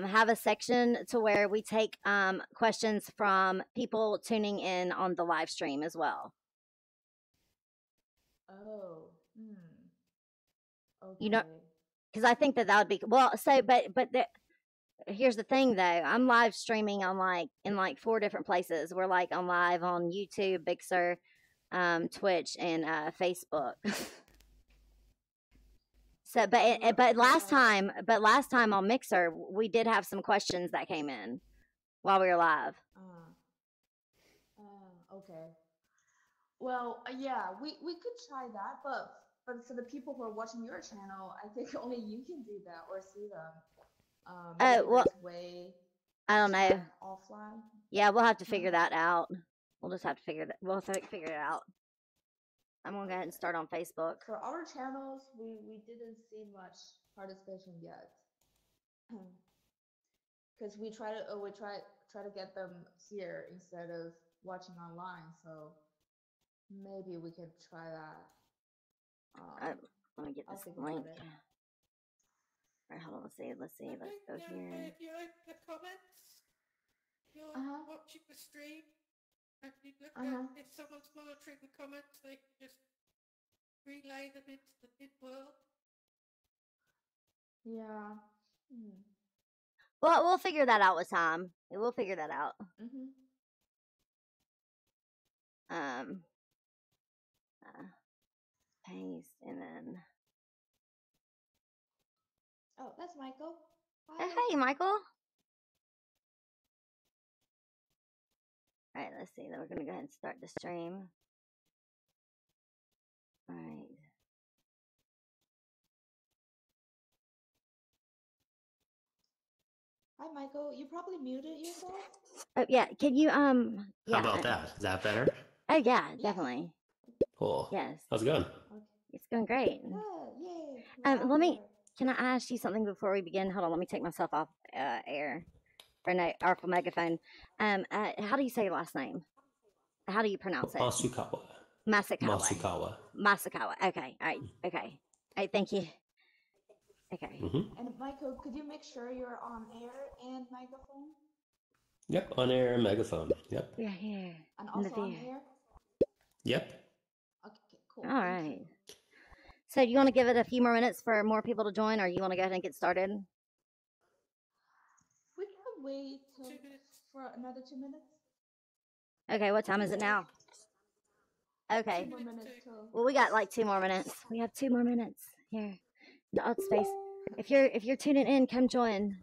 have a section to where we take questions from people tuning in on the live stream as well. Oh. You know, Okay. because I think that would be well. So, here's the thing though. I'm live streaming on in 4 different places. We're on live on YouTube, Big Sur, Twitch, and Facebook. So, but last time on Mixer, we did have some questions that came in while we were live. Okay. Well, yeah, we could try that, but for the people who are watching your channel, I think only you can do that or see them. Maybe Well, there's way I don't know. Offline. Yeah, we'll have to figure that out. We'll just have to figure it out. I'm gonna go ahead and start on Facebook. For our channels, we didn't see much participation yet, because we try to get them here instead of watching online. So maybe we could try that. Let me get this link. All right, hold on. Let's see. Let's go here. If you open the comments, you're watching the stream, and you look at if someone's monitoring the comments, they can just relay them into the mid-world. Yeah. Well, we'll figure that out with time. We'll figure that out. Paste and then. Oh, that's Michael. Hi. Hey, Michael. All right, let's see. Then we're gonna go ahead and start the stream. All right. Hi, Michael. You probably muted yourself. Oh yeah. Can you Yeah. How about that? Is that better? Oh yeah, definitely. Cool. Yes. How's it going? It's going great. Yay. Can I ask you something before we begin? Hold on, let me take myself off air. Or no, off the megaphone. How do you say your last name? How do you pronounce it? Masukawa. Masakawa. Okay. All right. Okay. All right. Thank you. Okay. And Michael, could you make sure you're on air and megaphone? Yep, on air and megaphone. Yep. We're here. And also on air? Yep. Okay, cool. All right. So you want to give it a few more minutes for more people to join, or you want to go ahead and get started? We can wait for another 2 minutes. Okay, what time is it now? Okay. 2 more minutes till... Well, we got 2 more minutes. We have 2 more minutes here. The Altspace. If you're tuning in, come join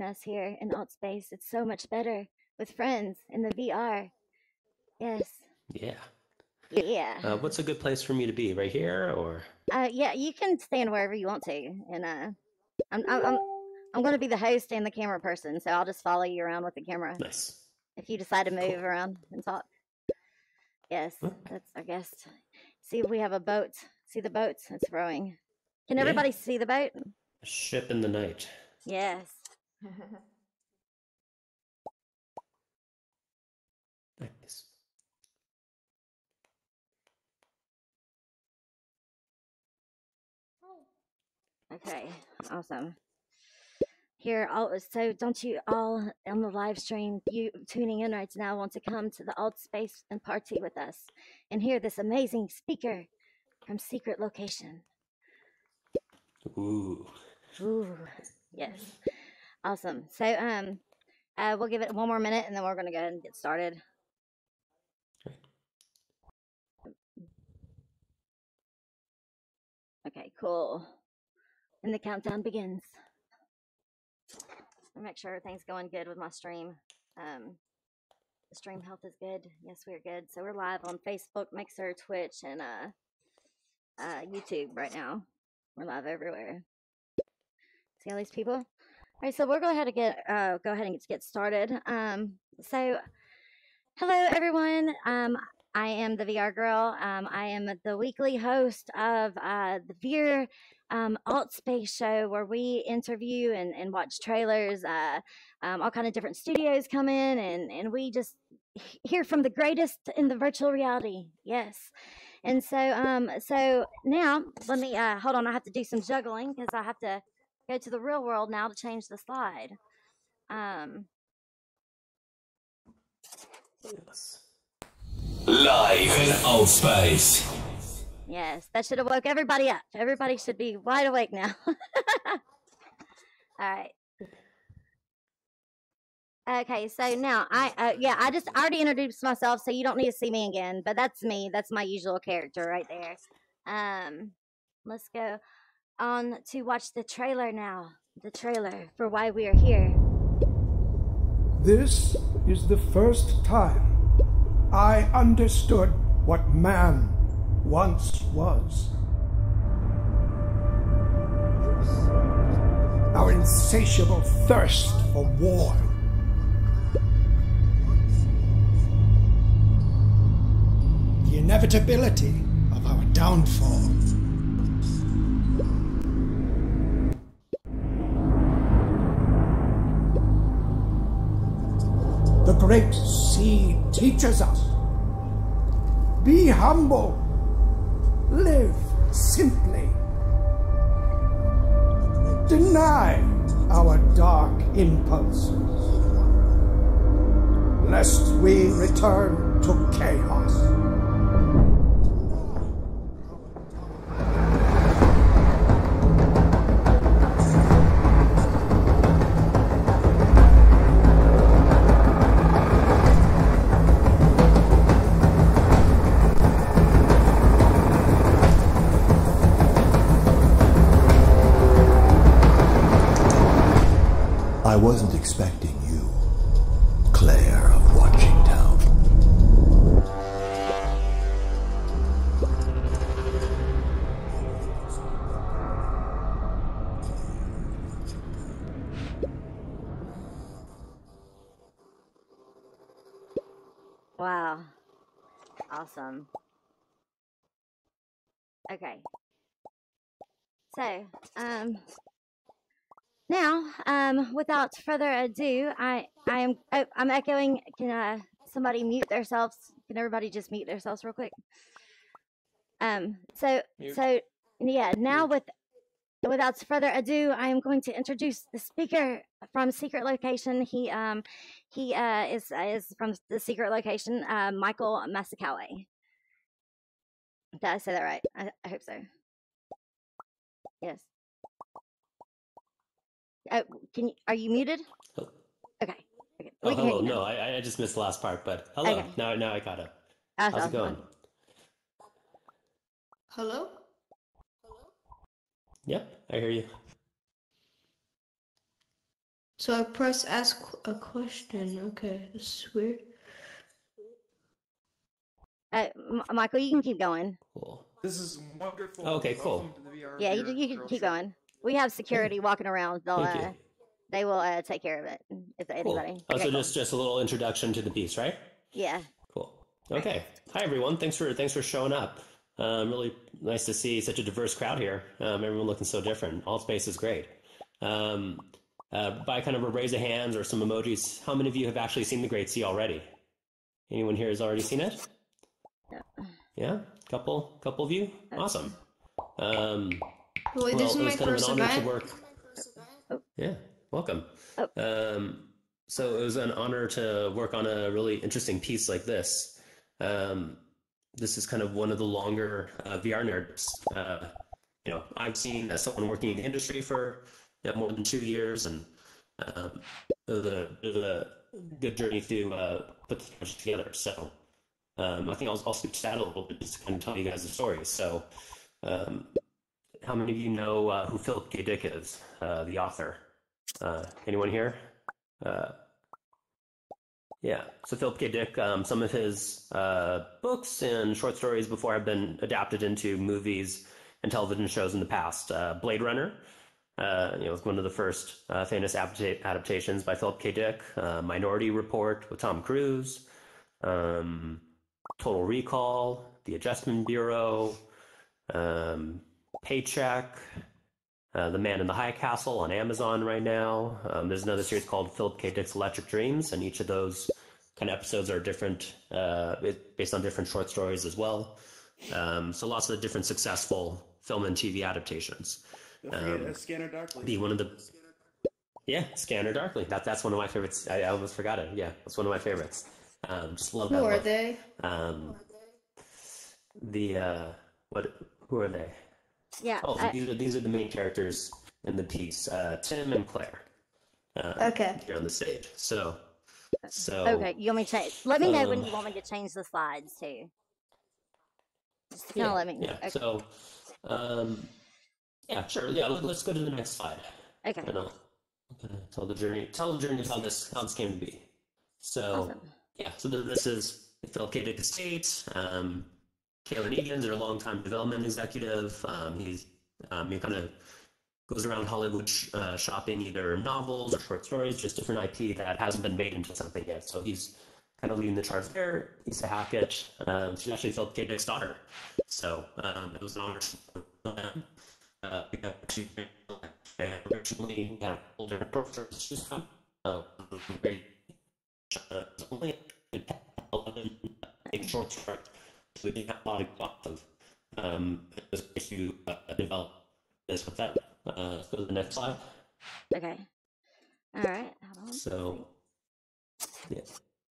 us here in Altspace. It's so much better with friends in the VR. Yes. Yeah. Yeah. What's a good place for me to be? Right here, or? Yeah, you can stand wherever you want to, and I'm going to be the host and the camera person, so I'll just follow you around with the camera. Nice. If you decide to move around and talk. Yes, that's our guest. See, we have a boat. See the boat? It's rowing. Can everybody see the boat? A ship in the night. Yes. Nice. Okay, awesome. Here, so don't you all on the live stream, you tuning in right now, want to come to the Altspace and party with us and hear this amazing speaker from secret location. Ooh. Yes. Awesome. So we'll give it 1 more minute and then we're gonna go ahead and get started. Okay, cool. And the countdown begins. I'll make sure everything's going good with my stream. The stream health is good. Yes, we're good. So we're live on Facebook, Mixer, Twitch, and YouTube right now. We're live everywhere. See all these people? All right, so we're going to go ahead and get started. So, hello everyone. I am the VR girl. I am the weekly host of the VEER Altspace show, where we interview and watch trailers. All kind of different studios come in, and we just hear from the greatest in the virtual reality. Yes. And so now let me hold on. I have to do some juggling because I have to go to the real world now to change the slide. Yes. Live in Altspace. Yes, that should have woke everybody up. Everybody should be wide awake now. All right. Okay, so now I already introduced myself, so you don't need to see me again. But that's me. That's my usual character right there. Let's go on to watch the trailer now. The trailer for why we are here. This is the first time I understood what man once was. Our insatiable thirst for war. The inevitability of our downfall. The great sea teaches us. Be humble. Live simply. Deny our dark impulses, lest we return to chaos. I wasn't expecting you, Claire of Watching Town. Wow. Awesome. Okay. So, now, without further ado, I'm echoing. Can somebody mute themselves? Can everybody just mute themselves real quick? So yeah. Now without further ado, I am going to introduce the speaker from Secret Location. He is from the Secret Location. Michael Masakawa. Did I say that right? I hope so. Yes. Are you muted? Oh. Okay. Oh, hello. No, I just missed the last part, but hello. Okay. Now I got it. That's How's it awesome. going? Hello? Yep, I hear you. So I press ask a question. Okay, this is weird. Michael, you can keep going. Cool. This is wonderful. Okay, cool. Welcome to the VR Yeah, VR you can Girl keep Show. going. We have security walking around. Thank you. They will take care of it if anybody. Cool. Oh, Okay, so cool. just a little introduction to the piece, right? Yeah. Cool. Okay. Hi everyone. Thanks for showing up. Really nice to see such a diverse crowd here. Everyone looking so different. Altspace is great. By kind of a raise of hands or some emojis, how many of you have actually seen The Great Sea already? Anyone here has already seen it? Yeah? Couple of you? Awesome. Wait, this is my kind of first an honor event. to work. Yeah, welcome. So it was an honor to work on a really interesting piece like this. This is kind of one of the longer VR nerds. I've seen as someone working in the industry for more than 2 years, and it was a good journey to put the project together. So I think I'll speak to that a little bit just to kind of tell you guys the story. So how many of you know who Philip K. Dick is, the author? Anyone here? Yeah, so Philip K. Dick, some of his books and short stories before have been adapted into movies and television shows in the past. Blade Runner, was one of the first famous adaptations by Philip K. Dick. Minority Report with Tom Cruise. Total Recall, The Adjustment Bureau, Paycheck, The Man in the High Castle on Amazon right now. There's another series called Philip K. Dick's Electric Dreams, and each of those kind of episodes are different, based on different short stories as well. So lots of different successful film and TV adaptations. Don't forget Scanner Darkly. Yeah, Scanner Darkly. That's one of my favorites. I almost forgot it. Yeah, that's one of my favorites. Just love that. Who are they? What? Who are they? Yeah. Oh, these are the main characters in the piece. Tim and Claire. Okay. Here on the stage. So. Okay, you want me to change? Let me know when you want me to change the slides too. Just kind of let me know. Yeah. Okay. So, yeah, sure. Yeah, let's go to the next slide. Okay. And I'll tell the journey of how this came to be. So, awesome. Yeah. So this is Philip K. Dick Estates. Kalen Egan's our longtime development executive. He kind of goes around Hollywood shopping either novels or short stories, just different IP that hasn't been made into something yet. So he's kind of leading the charge there. Lisa Hackett, she's actually Philip K. Dick's daughter. So it was an honor to them. We got originally older professors. She's very only 11 short stories. So we didn't have a lot of to develop this with that. Let's go to the next slide. Okay. All right. Hold on. So, yeah.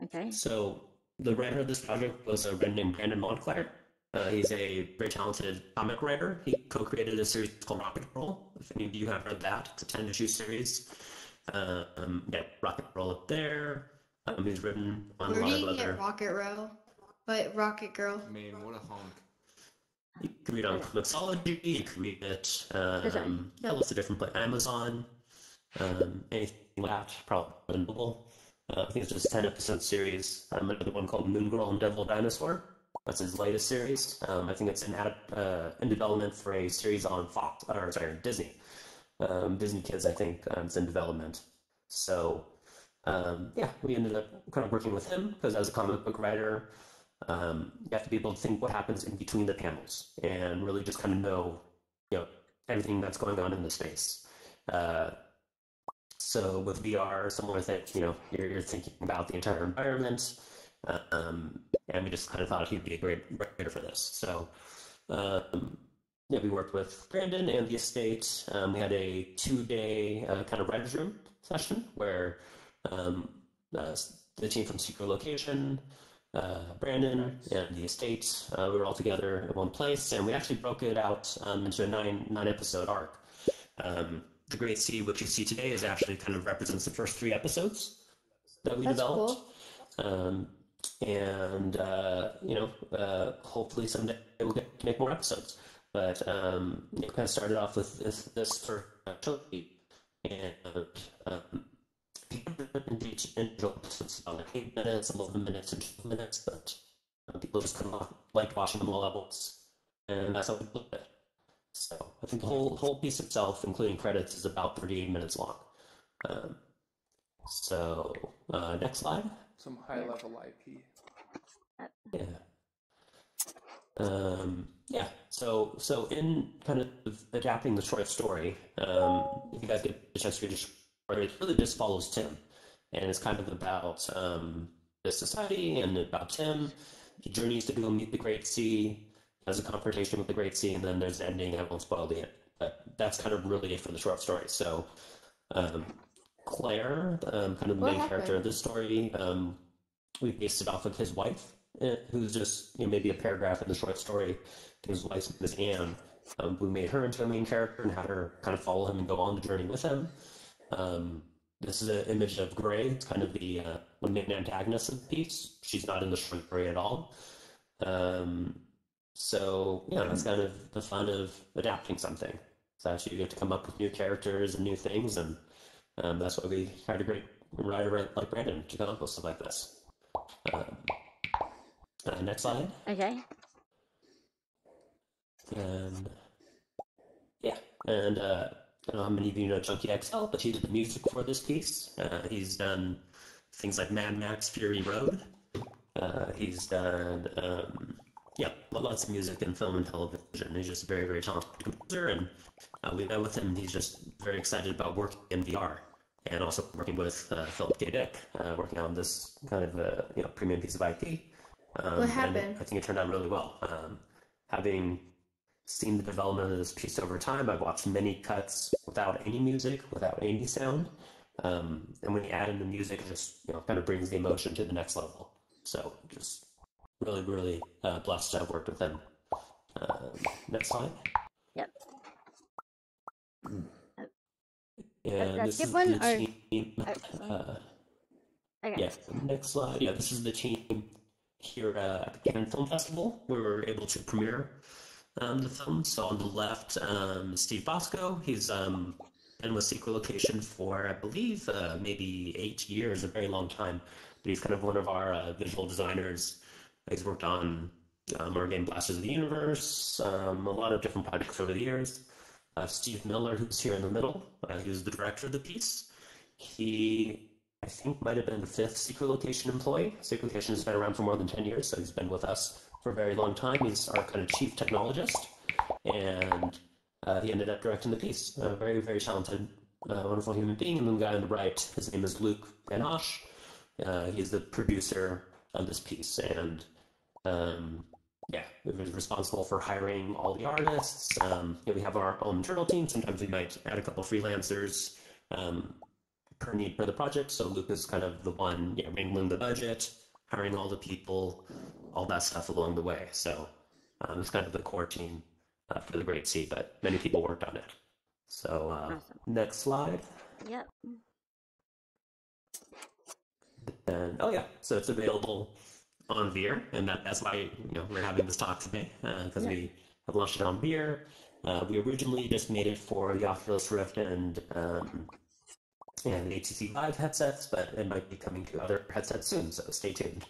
Okay. So the writer of this project was a writer named Brandon Montclair. He's a very talented comic writer. He co-created a series called Rocket Roll. If any of you have read that, it's a 10-issue series. Yeah, Rocket Roll up there. He's written on a lot of other. Where do you get Rocket Roll? But Rocket Girl. Man, what a honk. You can read it on Comixology, you can read it, lots of different places. Amazon, anything like that, probably available. I think it's just a 10-episode series. Another one called Moon Girl and Devil Dinosaur. That's his latest series. I think it's in development for a series on Disney. Disney Kids, I think, is in development. So, we ended up kind of working with him because as a comic book writer, you have to be able to think what happens in between the panels and really just kind of know, everything that's going on in the space. So with VR, similar thing, you're thinking about the entire environment, and we just kind of thought he'd be a great writer for this. So, we worked with Brandon and the estate. We had a 2-day kind of writer's room session where the team from Secret Location, Brandon and the estate, we were all together in one place, and we actually broke it out into a nine episode arc. The Great Sea, which you see today, is actually kind of represents the first 3 episodes that we developed. Cool. Hopefully someday we'll get to make more episodes. But it kind of started off with this for trilogy, and individual episodes about 8 minutes, 11 minutes, and 12 minutes, but people just kind of liked watching them all at once, and that's how we looked at it. So I think the whole piece itself, including credits, is about 38 minutes long. Next slide. Some high-level IP. So in kind of adapting the short story, if you guys get a chance to read the story, it really just follows Tim, and it's kind of about the society and about Tim. He journeys to go meet the Great Sea, has a confrontation with the Great Sea, and then there's the ending. I won't spoil the end, but that's kind of really it for the short story. So Claire, kind of the main character of this story, we based it off of his wife, who's just maybe a paragraph in the short story. His wife's name is Anne. We made her into a main character and had her kind of follow him and go on the journey with him. This is an image of Gray. It's kind of the main antagonist of the piece. She's not in the short story at all. That's kind of the fun of adapting something. So actually you get to come up with new characters and new things, and that's why we hired a great writer like Brandon to come up with stuff like this. Next slide. Okay. I don't know how many of you know Junkie XL, but he did the music for this piece. He's done things like Mad Max Fury Road. He's done, lots of music in film and television. He's just a very, very talented composer, and we met with him. He's just very excited about working in VR and also working with Philip K. Dick, working on this kind of premium piece of IP. What happened? And I think it turned out really well. Having seen the development of this piece over time, I've watched many cuts without any music, without any sound, And when you add in the music, it just kind of brings the emotion to the next level. So just really, really blessed to have worked with him. Next slide. Yep. And that's this is one, the team. Okay. Yeah, next slide. Yeah, this is the team here at the Cannes Film Festival. We were able to premiere the film. So on the left, Steve Bosco. He's been with Secret Location for, I believe, maybe 8 years, a very long time. But he's kind of one of our visual designers. He's worked on our game Blasters of the Universe, a lot of different projects over the years. Steve Miller, who's here in the middle, he was the director of the piece. He, I think, might have been the 5th Secret Location employee. Secret Location has been around for more than 10 years, so he's been with us for a very long time. He's our kind of chief technologist, and he ended up directing the piece. A very, very talented, wonderful human being. And the guy on the right, his name is Luc Ganache. He's the producer of this piece, and yeah, we was responsible for hiring all the artists. We have our own internal team. Sometimes we might add a couple freelancers per need for the project. So Luke is kind of the one wrangling the budget, hiring all the people, all that stuff along the way. So it's kind of the core team for the Great Sea, but many people worked on it. So Awesome. Next slide. Yep. And, oh yeah, so it's available on VEER, and that's why we're having this talk today, because we have launched it on VEER. We originally just made it for the Oculus Rift and the HTC Vive headsets, but it might be coming to other headsets soon, so stay tuned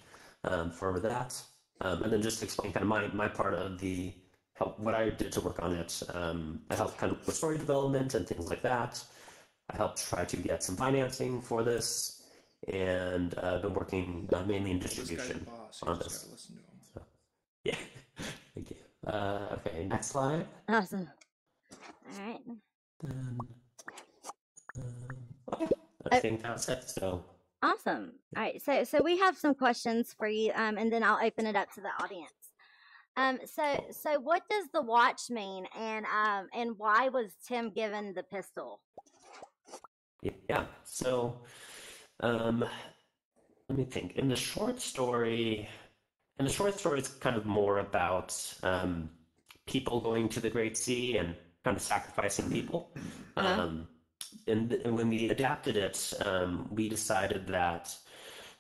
for that. And then just to explain kind of my part of what I did to work on it. I helped kind of with story development and things like that. I helped try to get some financing for this, and been working mainly in distribution on this. So, yeah, thank you. Okay, next slide. Awesome. All right. Okay, I think that's it. So awesome. All right. So we have some questions for you, and then I'll open it up to the audience. So what does the watch mean, and why was Tim given the pistol? Yeah. So, let me think. In the short story, it's kind of more about people going to the Great Sea and kind of sacrificing people. And when we adapted it, we decided that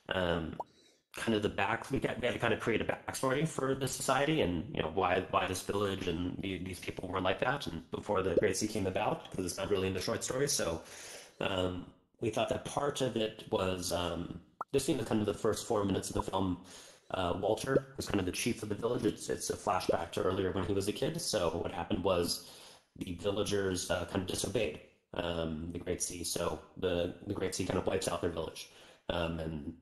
kind of we had to kind of create a backstory for the society, and why this village and these people were like that, and before the Great Sea came about, because it's not really in the short story. So we thought that part of it was just in kind of the first 4 minutes of the film. Walter was kind of the chief of the village. It's a flashback to earlier when he was a kid. So what happened was the villagers kind of disobeyed the Great Sea. So the Great Sea kind of wipes out their village, and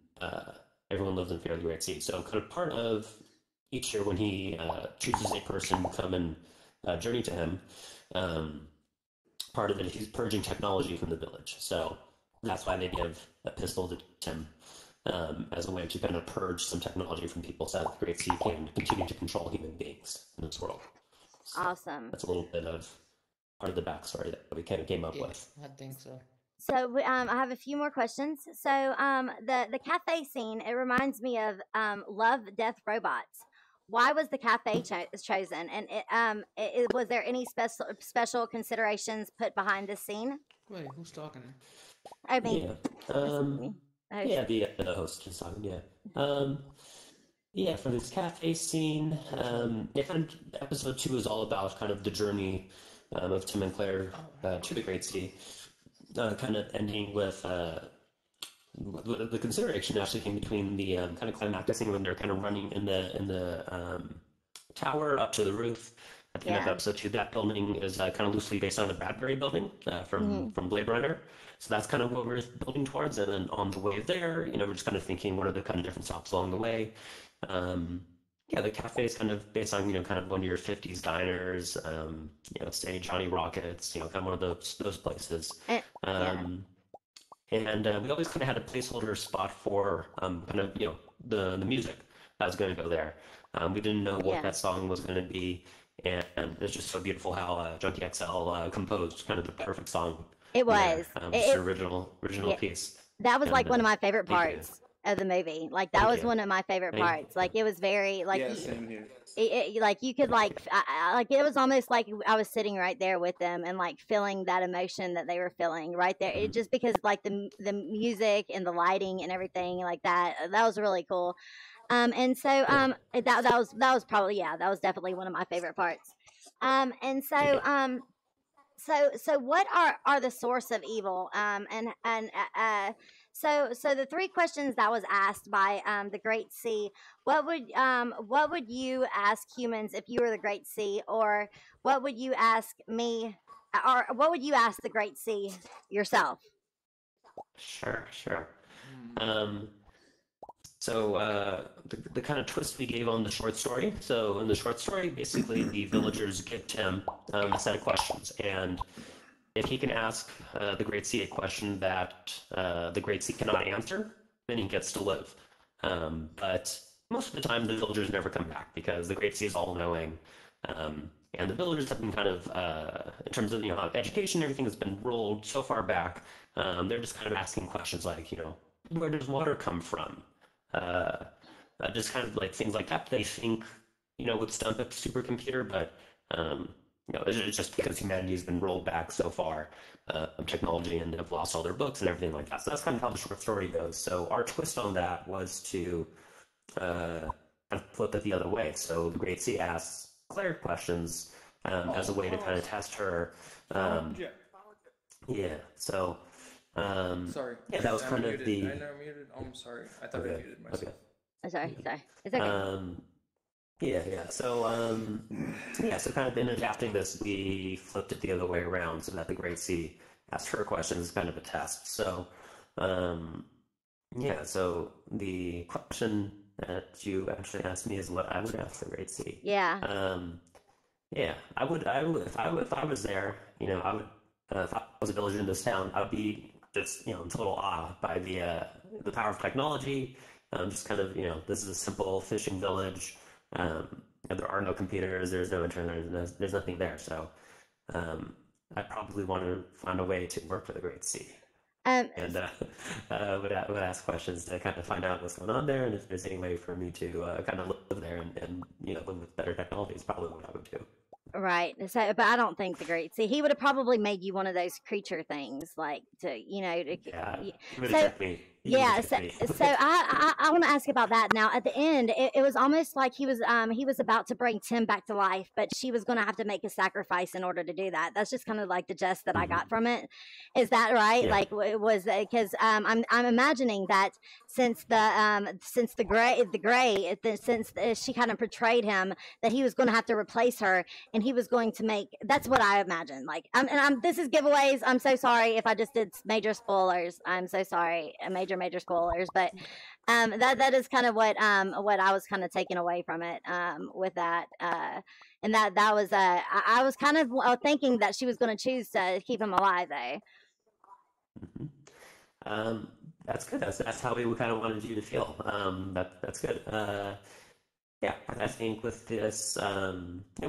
everyone lives in fear of the Great Sea. So kind of part of each year when he chooses a person to come and journey to him, part of it he's purging technology from the village. So that's why they give a pistol to Tim. As a way to kind of purge some technology from people so that the Great Sea can continue to control human beings in this world. So awesome. That's a little bit of part of the backstory that we kind of came up with. I think so. So I have a few more questions. So the cafe scene, it reminds me of Love, Death, Robots. Why was the cafe chosen? And was there any special considerations put behind this scene? Wait, who's talking? I mean, yeah. The host is talking. Yeah. For this cafe scene, episode 2 is all about kind of the journey of Tim and Claire to the Great Sea. Kind of ending with the consideration actually came between the kind of climactic scene when they're kind of running in the tower up to the roof. At the end of episode 2, that building is kind of loosely based on the Bradbury building from Blade Runner. So that's kind of what we're building towards. And then on the way there, we're just kind of thinking, what are the kind of different stops along the way? The cafe is kind of based on, kind of one of your 50s diners, say Johnny Rockets, kind of one of those places. And we always kind of had a placeholder spot for kind of, the music that was going to go there. We didn't know what that song was going to be. And it's just so beautiful how Junkie XL composed kind of the perfect song It was. Just an original piece. That was like And one of my favorite parts of the movie. Like that was one of my favorite parts. Like it was very like same here. Like you could like like it was almost like I was sitting right there with them and like feeling that emotion that they were feeling right there. It just because like the music and the lighting and everything like that was really cool. And so that was probably that was definitely one of my favorite parts. And so so what are the source of evil? So the three questions that was asked by the Great Sea. What would you ask humans if you were the Great Sea, or what would you ask me, or what would you ask the Great Sea yourself? Sure. So the kind of twist we gave on the short story. So in the short story, basically the villagers give Tim a set of questions, and if he can ask the Great Sea a question that the Great Sea cannot answer, then he gets to live. But most of the time, the villagers never come back because the Great Sea is all-knowing, and the villagers have been kind of, in terms of education, everything has been rolled so far back. They're just kind of asking questions like, where does water come from? Just kind of like things like that they think, would stump a supercomputer, but, it's just because humanity has been rolled back so far of technology and have lost all their books and everything like that. So that's kind of how the short story goes. So our twist on that was to kind of flip it the other way. So the Great Sea asks Claire questions as a way to kind of test her. So... sorry. Yeah, that was kind of the... I never muted. Oh, I'm sorry. I thought I muted myself. Okay. I'm sorry. It's okay. So kind of in adapting this, we flipped it the other way around so that the Great Sea asked her questions as kind of a test. So, so the question that you actually asked me is what I would ask the Great Sea. Yeah. I would, if I was there, I would, if I was a villager in this town, I would be just, in total awe by the power of technology. Just kind of, this is a simple fishing village. There are no computers, there's no internet, there's nothing there. So I probably want to find a way to work for the Great Sea. And would ask questions to kind of find out what's going on there, and if there's any way for me to kind of live there and live with better technology is probably what I would do. Right. So, but I don't think the Great Sea. He would have probably made you one of those creature things, like to, So I want to ask about that now. At the end, it was almost like he was about to bring Tim back to life, but she was going to have to make a sacrifice in order to do that. That's just kind of like the gist that I got from it. Is that right? Yeah. Like it was because I'm imagining that since she kind of portrayed him, that he was going to have to replace her, and he was going to make. That's what I imagine. Like this is giveaways. I'm so sorry if I just did major spoilers. I'm so sorry. Major spoilers, but that is kind of what I was kind of taking away from it with that, and that was I was kind of thinking that she was going to choose to keep him alive though. That's good. That's how we kind of wanted you to feel. That's good. I think with this,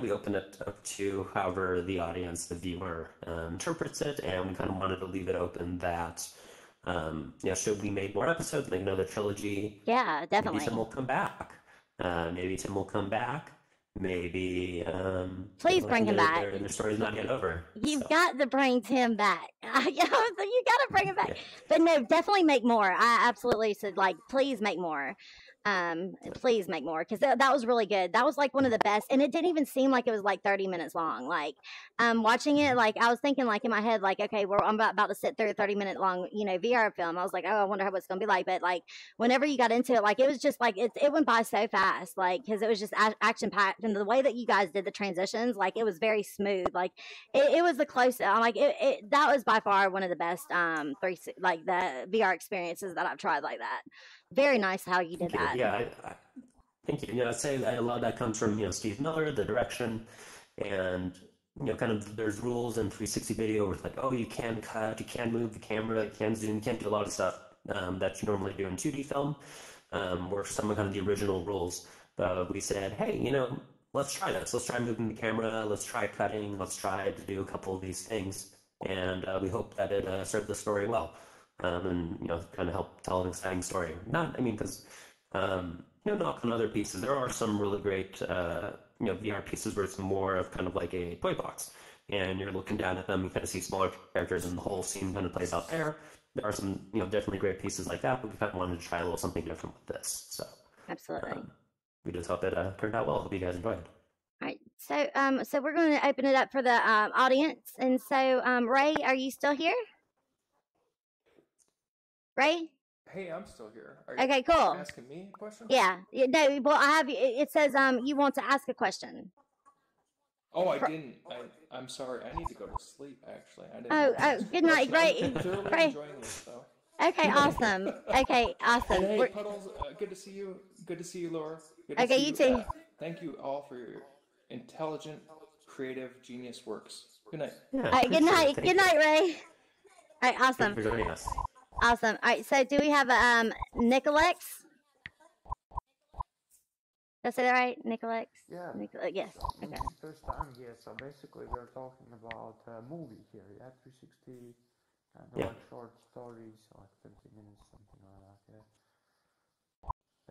we open it up to however the audience, the viewer, interprets it, and we kind of wanted to leave it open that. Should we make more episodes, make another trilogy? Yeah, definitely. Maybe Tim will come back. Maybe please bring him back. The story's not yet over. You've got to bring Tim back. You got to bring him back. Yeah. But no, definitely make more. I absolutely said, please make more. Please make more, because that was really good. That was like one of the best, and it didn't even seem like it was like 30 minutes long. Watching it, I was thinking in my head, okay, I'm about to sit through a 30-minute long, VR film. I was like, oh, I wonder how it's gonna be like. But whenever you got into it, it was just it went by so fast, because it was just action packed, and the way that you guys did the transitions, it was very smooth. It was the closest. That was by far one of the best the VR experiences that I've tried like that. Very nice how you did that. Yeah, I thank you. I'd say a lot of that comes from Steve Miller, the direction, and kind of there's rules in 360 video where it's you can cut, you can move the camera, you can zoom, you can't do a lot of stuff that you normally do in 2D film, or some of kind of the original rules. But we said, hey, let's try this. Let's try moving the camera. Let's try cutting. Let's try to do a couple of these things. and we hope that it served the story well, and kind of help tell an exciting story. Because knock on other pieces. There are some really great VR pieces where it's more of kind of like a toy box, and you're looking down at them, you kind of see smaller characters, and the whole scene kind of plays out there. There are some definitely great pieces like that, but we kind of wanted to try a little something different with this. So absolutely. We just hope it turned out well. Hope you guys enjoyed. All right, so we're going to open it up for the audience, and so Ray, are you still here? Ray? Hey, I'm still here. Are okay, cool. You asking me a question? Yeah, no. Well, I have. It says you want to ask a question. Oh, I didn't. I'm sorry. I need to go to sleep. Actually, I didn't. Oh, good night, Ray. I'm thoroughly enjoying this, though. Okay, awesome. Okay, awesome. And hey, Puddles, good to see you. Good to see you, Laura. Good to okay, see you too. Thank you all for your intelligent, creative, genius works. Good night. Yeah, all right, good night. Good night, Ray. All right, awesome. Thanks for joining us. Awesome. All right, so do we have Nicolex? Did I say that right? Nicolex? Yeah. Yes. Okay. First time here, so basically we're talking about a movie here, yeah? 360, kind of like short stories, like 20 minutes, something like that, yeah?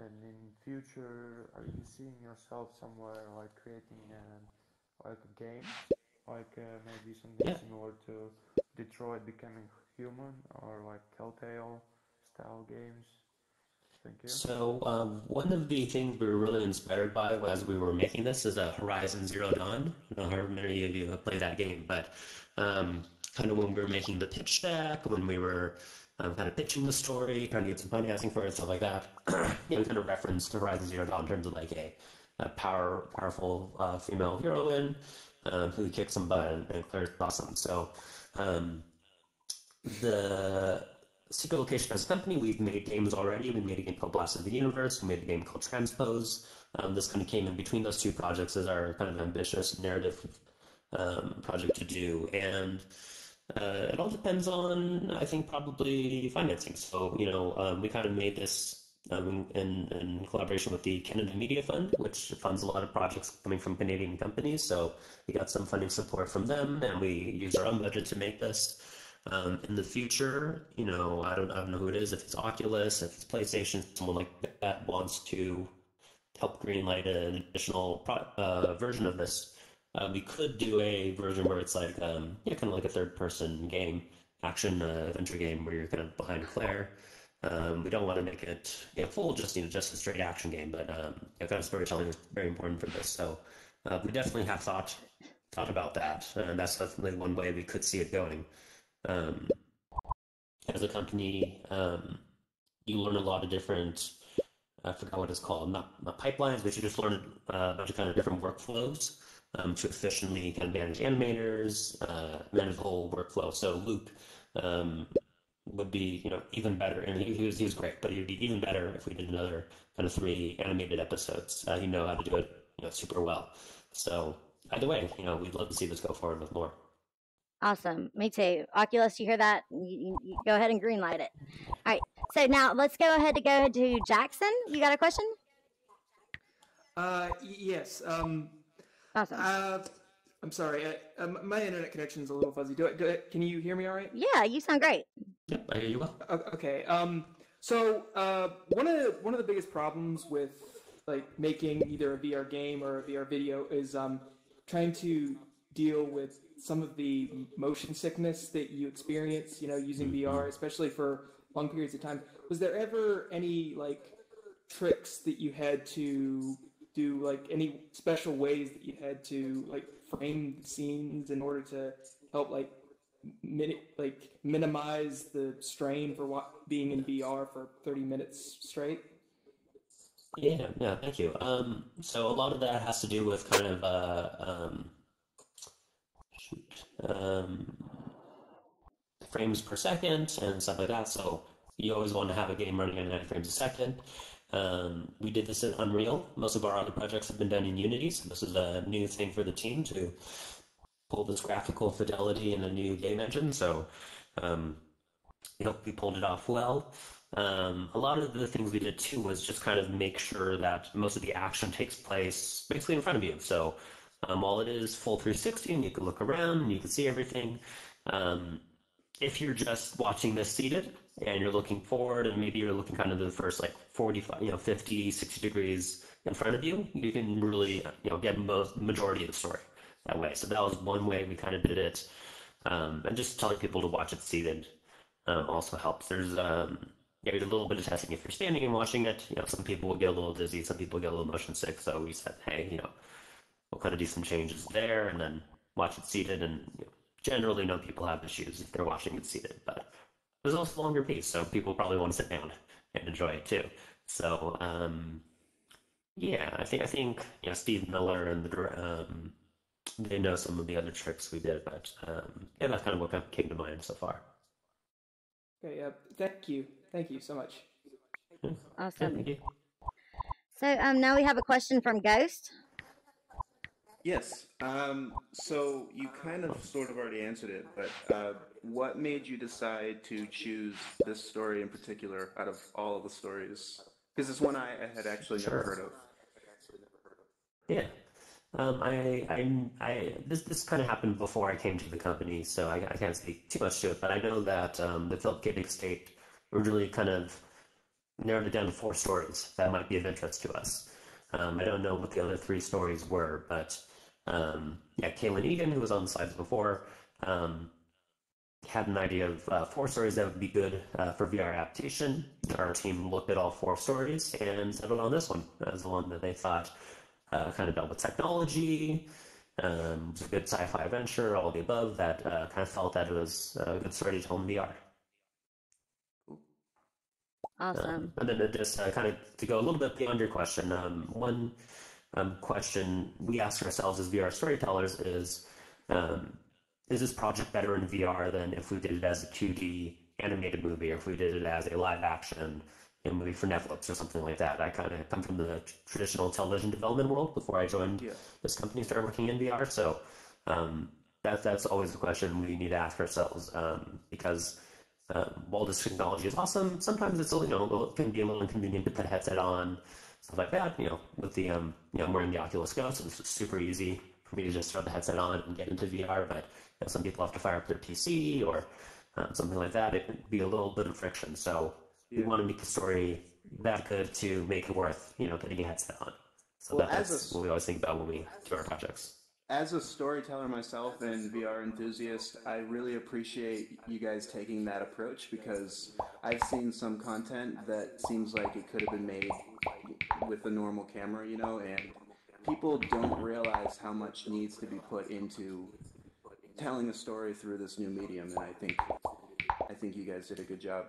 And in future, are you seeing yourself somewhere, like creating like a game? Like maybe something similar to Detroit Becoming Human, or like Telltale style games? Thank you. So one of the things we were really inspired by as we were making this is Horizon Zero Dawn. I don't know how many of you have played that game, but kind of when we were making the pitch deck, when we were kind of pitching the story, trying to get some financing for it, stuff like that, we kind of referenced Horizon Zero Dawn in terms of like a powerful female heroine who kicks some butt and Claire's awesome. So the secret location as a company, we've made games already. We made a game called Blast of the Universe. We made a game called Transpose. This kind of came in between those two projects as our kind of ambitious narrative project to do. And it all depends on, I think, probably financing. So, we kind of made this in collaboration with the Canada Media Fund, which funds a lot of projects coming from Canadian companies. So we got some funding support from them, and we used our own budget to make this. In the future, I don't know who it is, if it's Oculus, if it's PlayStation, someone like that wants to help greenlight an additional version of this. We could do a version where it's like, kind of like a third-person game, action adventure game where you're kind of behind Claire. We don't want to make it full, just a straight action game, but kind of storytelling is very important for this. So we definitely have thought about that, and that's definitely one way we could see it going. As a company, you learn a lot of different, I forgot what it's called, not pipelines, but you just learn a bunch of kind of different workflows to efficiently kind of manage animators, manage the whole workflow. So Luke would be, even better, and he was great, but he would be even better if we did another kind of 3 animated episodes. He know how to do it, super well. So either way, we'd love to see this go forward with more. Awesome. Me too. Oculus, you hear that? You go ahead and greenlight it. All right. So now let's go ahead to Jackson. You got a question? Yes. Awesome. I'm sorry. My internet connection is a little fuzzy. Can you hear me all right? Yeah, you sound great. Yep, I hear you well. Okay. So one of the biggest problems with like making either a VR game or a VR video is trying to deal with some of the motion sickness that you experience, using VR, especially for long periods of time. Was there ever any like tricks that you had to do, like any special ways that you had to like frame the scenes in order to help like minimize the strain for being in VR for 30 minutes straight? Yeah, thank you. So a lot of that has to do with kind of frames per second and stuff like that. So you always want to have a game running at 90 frames a second. We did this in Unreal. Most of our other projects have been done in Unity, so this is a new thing for the team to pull this graphical fidelity in a new game engine. So we hope we pulled it off well. A lot of the things we did too was just kind of make sure that most of the action takes place basically in front of you. So while it is full 360 and you can look around and you can see everything, If you're just watching this seated and you're looking forward and maybe you're looking kind of the first like 45, 50, 60 degrees in front of you, you can really, get majority of the story that way. So that was one way we kind of did it. And just telling people to watch it seated also helps. There's a little bit of testing if you're standing and watching it. Some people will get a little dizzy, some people get a little motion sick. So we said, hey, we'll kind of do some changes there and then watch it seated. And generally, no people have issues if they're watching it seated. But there's also a longer piece, so people probably want to sit down and enjoy it too. So I think Steve Miller and they know some of the other tricks we did, but that's kind of what came to mind so far. Okay, thank you so much. Awesome. Thank you. So now we have a question from Ghost. Yes. So you kind of sort of already answered it, but what made you decide to choose this story in particular out of all of the stories? Because it's one I had actually never heard of. Yeah. This kind of happened before I came to the company, so I can't speak too much to it, but I know that the Philip K. Dick estate originally kind of narrowed it down to 4 stories that might be of interest to us. I don't know what the other 3 stories were, but Kaylin Egan, who was on the slides before, had an idea of 4 stories that would be good for VR adaptation. Our team looked at all 4 stories and settled on this one as the one that they thought kind of dealt with technology, was a good sci-fi adventure, all the above, that kind of felt that it was a good story to tell in VR. Awesome. And then just kind of to go a little bit beyond your question, one question we ask ourselves as VR storytellers is this project better in VR than if we did it as a 2D animated movie, or if we did it as a live action movie for Netflix or something like that? I kind of come from the traditional television development world before I joined this company, started working in VR. So that's always a question we need to ask ourselves, because while this technology is awesome, sometimes it's it can be a little inconvenient to put a headset on, stuff like that. With the I'm wearing the Oculus Go, so it's super easy for me to just throw the headset on and get into VR. But some people have to fire up their PC or something like that. It can be a little bit of friction. So we want to make the story that good to make it worth getting a headset on. So that's what we always think about when we do our projects. As a storyteller myself and VR enthusiast, I really appreciate you guys taking that approach, because I've seen some content that seems like it could have been made with a normal camera, and people don't realize how much needs to be put into telling a story through this new medium, and I think you guys did a good job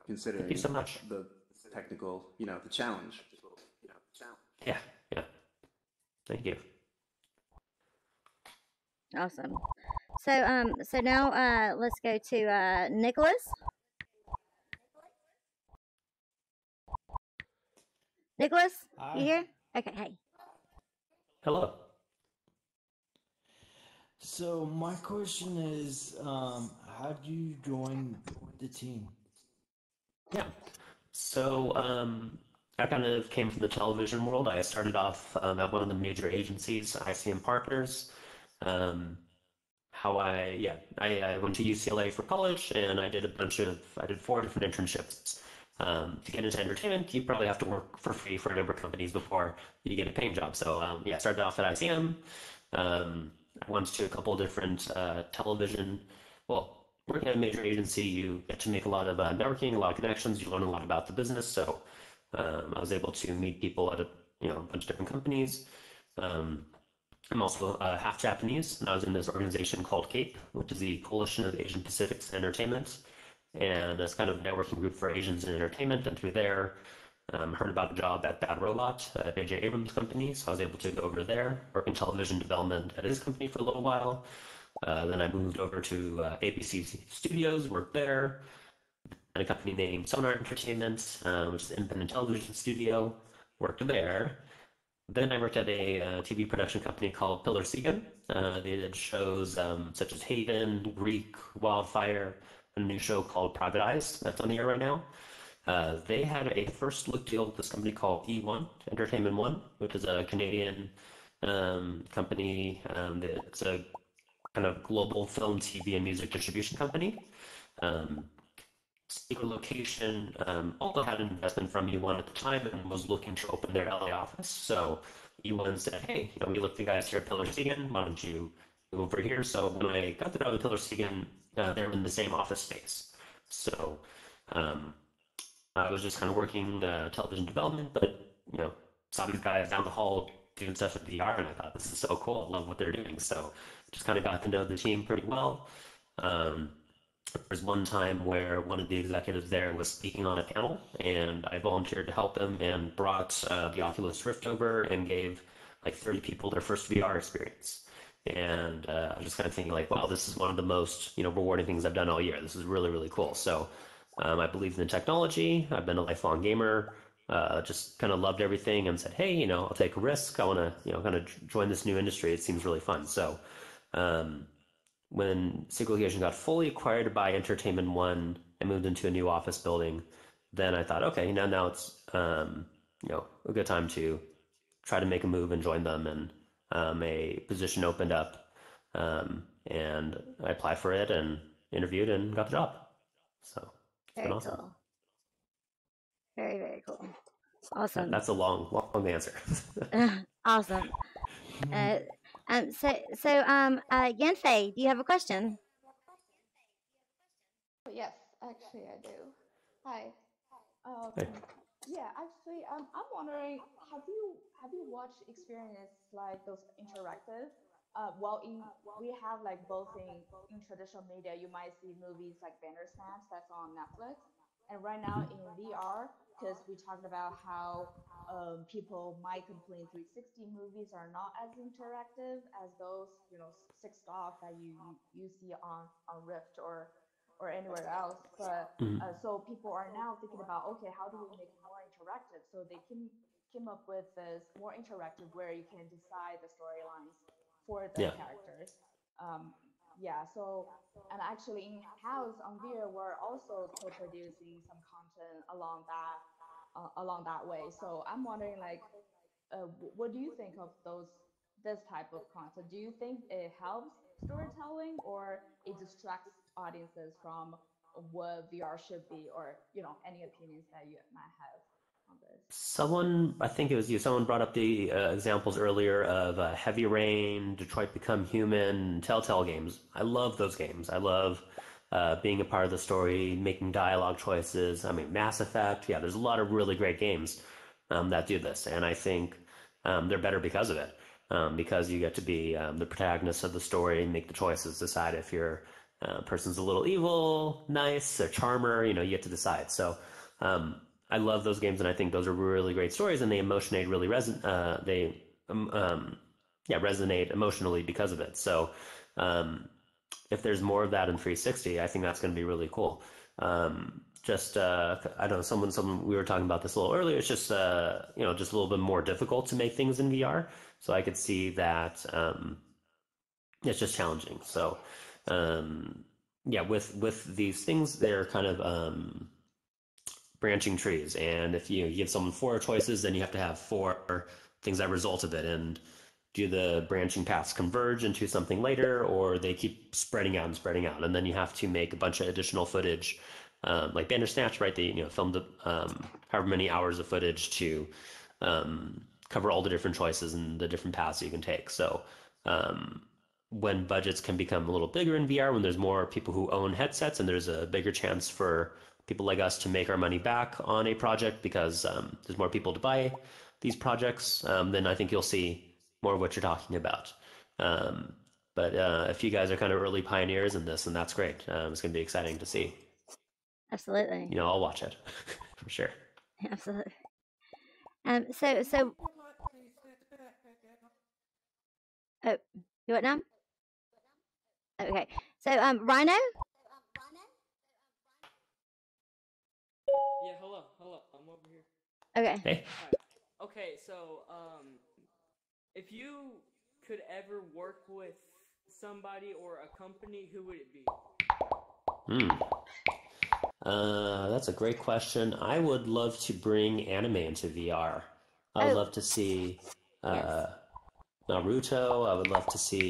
considering Thank you so much. The technical, the challenge. Yeah. Thank you. Awesome. So now let's go to Nicholas. Nicholas, you here? Okay, hey. Hello. So my question is, how did you join the team? Yeah. So I kind of came from the television world. I started off at one of the major agencies, ICM Partners. I went to UCLA for college, and I did 4 different internships. To get into entertainment, you probably have to work for free for a number of companies before you get a paying job. So I started off at ICM. I went to a couple of different working at a major agency, you get to make a lot of networking, a lot of connections, you learn a lot about the business. So I was able to meet people at a bunch of different companies. I'm also half Japanese, and I was in this organization called CAPE, which is the Coalition of Asian Pacific's Entertainment. And that's kind of a networking group for Asians in entertainment. And through there, heard about a job at Bad Robot, J.J. Abrams' company. So I was able to go over there, work in television development at his company for a little while. Then I moved over to ABC Studios, worked there, at a company named Sonar Entertainment, which is an independent television studio, worked there. Then I worked at a TV production company called Pillar Segan. They did shows such as Haven, Greek, Wildfire, and a new show called Private Eyes that's on the air right now. They had a first look deal with this company called E1, Entertainment One, which is a Canadian company. It's a kind of global film, TV, and music distribution company. Secret location also had an investment from E1 at the time and was looking to open their LA office. So E1 said, hey, we looked at you guys here at Pillar Segan, why don't you move over here? So when I got to know Pillar Segan, they were in the same office space. So I was just kind of working television development, but, saw these guys down the hall doing stuff with VR, and I thought, this is so cool. I love what they're doing. So just kind of got to know the team pretty well. There's one time where one of the executives there was speaking on a panel, and I volunteered to help him and brought the Oculus Rift over and gave like 30 people their first VR experience. And I was just kind of thinking like, wow, this is one of the most, rewarding things I've done all year. This is really, really cool. So I believe in the technology. I've been a lifelong gamer, just kind of loved everything and said, hey, I'll take a risk. I want to, kind of join this new industry. It seems really fun. So when Secret Location got fully acquired by Entertainment One and moved into a new office building, then I thought, okay, now it's a good time to try to make a move and join them. And a position opened up, and I applied for it and interviewed and got the job. So it's very been awesome. Cool. Very, very cool. Awesome. That's a long answer. Awesome. Yanfei, do you have a question? Yes, actually I do. Hi. Hey. Yeah, actually, I'm wondering, have you watched experience like those interactive? We have like both in traditional media, you might see movies like Bandersnatch that's on Netflix, and right now in VR, because we talked about how people might complain 360 movies are not as interactive as those, six off that you see on Rift or anywhere else. But so people are now thinking about, okay, how do we make it more interactive? So they came up with this more interactive where you can decide the storylines for the characters. So, and actually in house on VR, we're also co-producing some content along that way. So I'm wondering, like, what do you think of this type of content? Do you think it helps storytelling, or it distracts audiences from what VR should be, or any opinions that you might have on this? I think it was you, someone brought up the examples earlier of Heavy Rain, Detroit Become Human, Telltale games. I love those games. I love being a part of the story, making dialogue choices. I mean, Mass Effect. Yeah, there's a lot of really great games that do this, and I think they're better because of it. Because you get to be the protagonist of the story, make the choices, decide if your person's a little evil, nice, or charmer. You get to decide. So I love those games, and I think those are really great stories, and they emotionate really resonate emotionally because of it. So if there's more of that in 360, I think that's going to be really cool. I don't know, someone we were talking about this a little earlier. It's just just a little bit more difficult to make things in VR. So I could see that it's just challenging. So with these things, they're kind of branching trees, and if you give someone 4 choices, then you have to have 4 things that result of it, and do the branching paths converge into something later, or they keep spreading out, and then you have to make a bunch of additional footage, like Bandersnatch, right? They filmed however many hours of footage to cover all the different choices and the different paths you can take. So when budgets can become a little bigger in VR, when there's more people who own headsets, and there's a bigger chance for people like us to make our money back on a project because there's more people to buy these projects, then I think you'll see more of what you're talking about. But if you guys are kind of early pioneers in this, then that's great. It's going to be exciting to see. Absolutely. I'll watch it for sure. Absolutely. Oh, you what now? Okay. So, Rhino? Yeah, hello. I'm over here. Okay. Hey. Okay, so, if you could ever work with somebody or a company, who would it be? That's a great question. I would love to bring anime into VR. I would love to see Naruto. I would love to see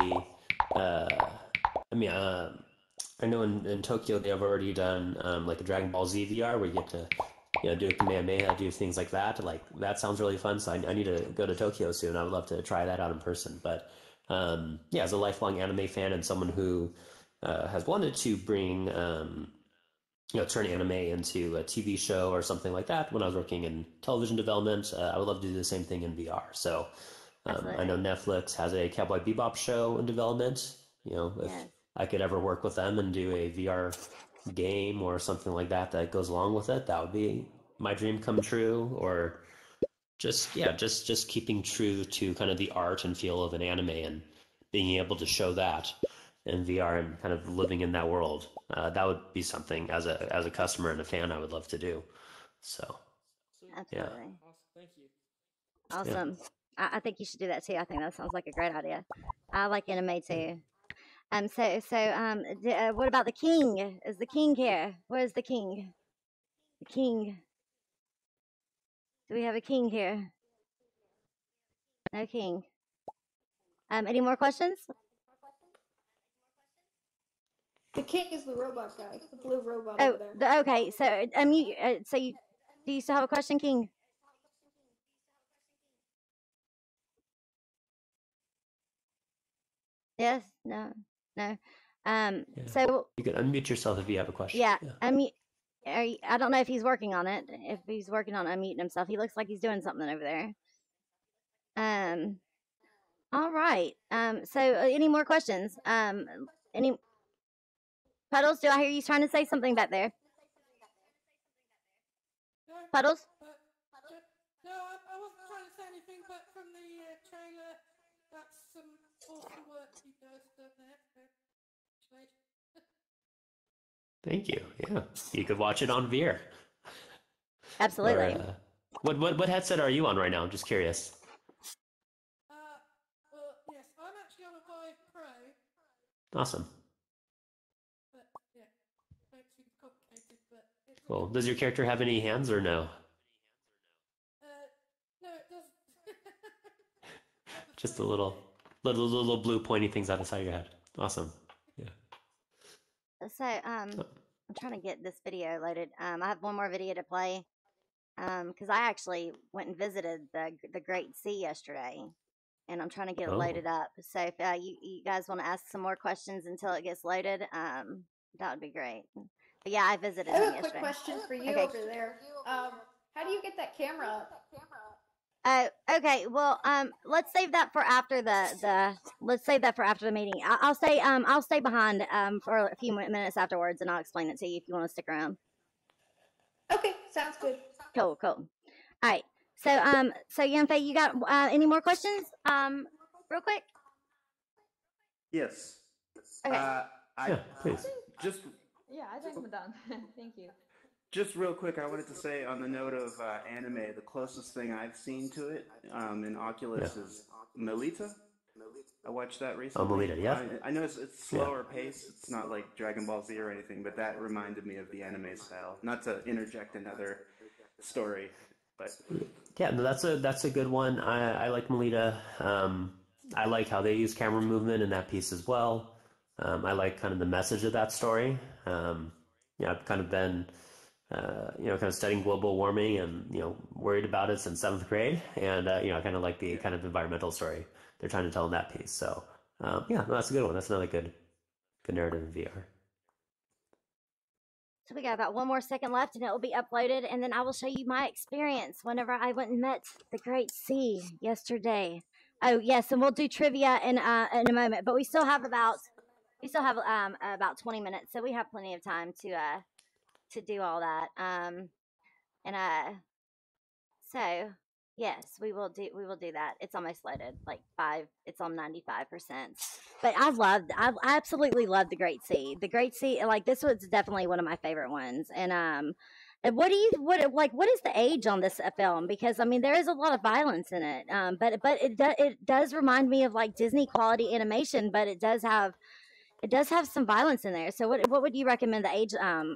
mean, I know in Tokyo they have already done like a Dragon Ball Z VR where you get to do a Kamehameha, do things like that. Like that sounds really fun. So I need to go to Tokyo soon. I would love to try that out in person. But yeah, as a lifelong anime fan and someone who has wanted to bring turn anime into a TV show or something like that when I was working in television development, I would love to do the same thing in VR. So I know Netflix has a Cowboy Bebop show in development. If I could ever work with them and do a VR game or something like that that goes along with it, that would be my dream come true. Or just keeping true to kind of the art and feel of an anime and being able to show that in VR and kind of living in that world. That would be something as a customer and a fan I would love to do. So Absolutely. Awesome. Thank you. Awesome. Yeah. I think you should do that too. I think that sounds like a great idea. I like anime too. What about the king? Is the king here? Where's the king? The king. Do we have a king here? No king. Any more questions? The king is the robot guy, the blue robot over there. Oh, okay. So, do you still have a question, King? Yes. No. No. So you can unmute yourself if you have a question. Yeah. I don't know if he's working on it. If he's working on unmuting himself, he looks like he's doing something over there. All right. Any more questions? Any Puddles? Do I hear you trying to say something back there? Puddles? No, I wasn't trying to say anything, but from the trailer, that's some awesome work you guys done there. Thank you. Yeah, you could watch it on VR. Absolutely. Or, what headset are you on right now? I'm just curious. Well, yes, I'm actually on a Vive Pro. Awesome. But yeah, makes things complicated. But Cool. Does your character have any hands or no? No, it doesn't. Just the little blue pointy things out the side of your head. Awesome. Yeah. So I'm trying to get this video loaded. I have one more video to play. Because I actually went and visited the Great Sea yesterday, and I'm trying to get it loaded up. So if you guys want to ask some more questions until it gets loaded, that would be great. But yeah, I visited him yesterday. I have a quick question for you over there. How do you get that camera up? Okay. Well, let's save that for after let's save that for after the meeting. I'll stay behind for a few minutes afterwards, and I'll explain it to you if you want to stick around. Okay, sounds good. Cool. All right. So Yanfei, you got any more questions? Real quick. Yes. Okay. Please. I think we're done. Thank you. Just real quick, I wanted to say on the note of anime, the closest thing I've seen to it in Oculus is Melita. I watched that recently. Oh, Melita, yeah. I know it's slower pace. It's not like Dragon Ball Z or anything, but that reminded me of the anime style. Not to interject another story, but yeah, no, that's a good one. I like Melita. I like how they use camera movement in that piece as well. I like kind of the message of that story. I've kind of been kind of studying global warming and worried about it since 7th grade, and I kind of like the kind of environmental story they're trying to tell in that piece. So that's a good one. That's another good narrative in VR. So we got about one more second left, and it will be uploaded, and then I will show you my experience whenever I went and met the Great Sea yesterday. Oh yes, and we'll do trivia in a moment, but we still have about 20 minutes, so we have plenty of time to do all that. So yes, we will do that. It's almost loaded, it's on 95%. But I absolutely loved the Great Sea. The Great Sea, like this was definitely one of my favorite ones. And what is the age on this film? Because I mean there is a lot of violence in it. But it does remind me of like Disney quality animation, but it does have some violence in there. So what would you recommend the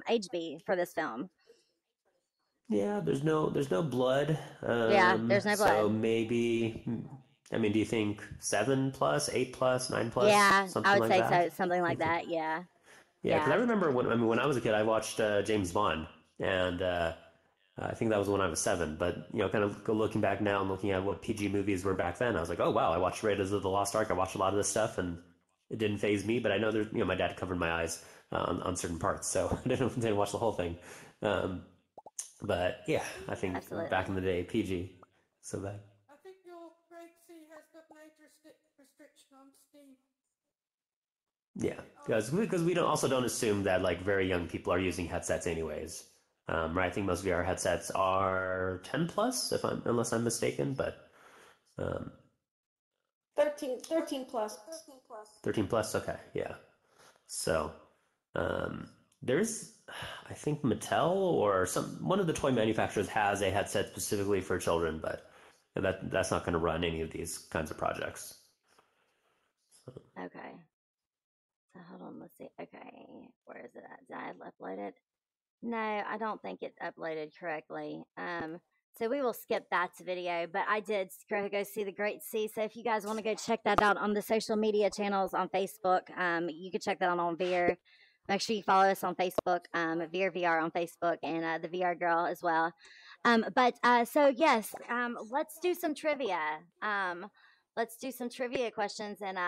age be for this film? Yeah, there's no blood. Yeah, there's no blood. So maybe I mean, do you think 7+, 8+, 9+, Yeah, something I would like say that? so, something like that. Yeah. Yeah, because I remember when I was a kid, I watched James Bond, and I think that was when I was 7. But kind of looking back now and looking at what PG movies were back then, I was like, oh wow, I watched Raiders of the Lost Ark. I watched a lot of this stuff, and it didn't faze me. But I know there's, my dad covered my eyes on certain parts, so I didn't watch the whole thing. But yeah, I think back in the day, PG, so bad. I think your grade C has got an age restriction on Steam. Yeah, because we don't assume that like very young people are using headsets anyways. Right? I think most VR headsets are 10+, unless I'm mistaken, but 13 plus. 13+, okay, yeah. So there's, I think Mattel or one of the toy manufacturers has a headset specifically for children, but that's not going to run any of these kinds of projects. So. Okay. So hold on, let's see. Okay, where is it at? Did I upload it? No, I don't think it uploaded correctly. So we will skip that video, but I did go see The Great C. So if you guys want to go check that out on the social media channels on Facebook, you can check that out on VEER. Make sure you follow us on Facebook, VEER VR on Facebook, and the VR Girl as well. So yes, let's do some trivia. Let's do some trivia questions and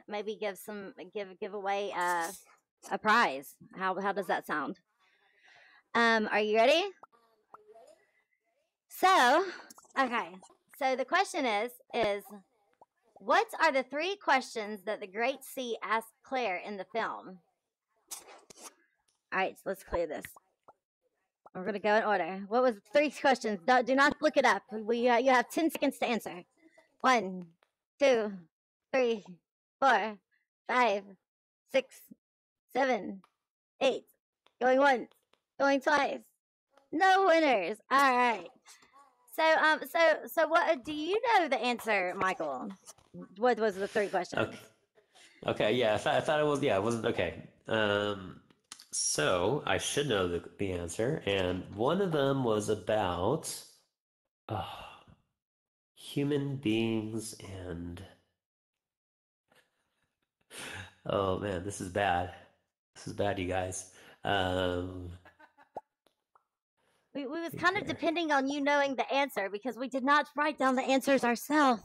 maybe give away a prize. How does that sound? Are you ready? So, okay. So the question is what are the 3 questions that the Great C asked Claire in the film? All right, so let's clear this. We're going to go in order. What was 3 questions? Do not look it up. You have 10 seconds to answer. 1, 2, 3, 4, 5, 6, 7, 8. Going once. Going twice. No winners. All right. So what do you know the answer, Michael? What was the 3 questions? Okay, yeah, I thought it was, it wasn't okay. So I should know the answer, and one of them was about human beings and oh man, this is bad. This is bad, you guys. We was kind of depending on you knowing the answer because we did not write down the answers ourselves.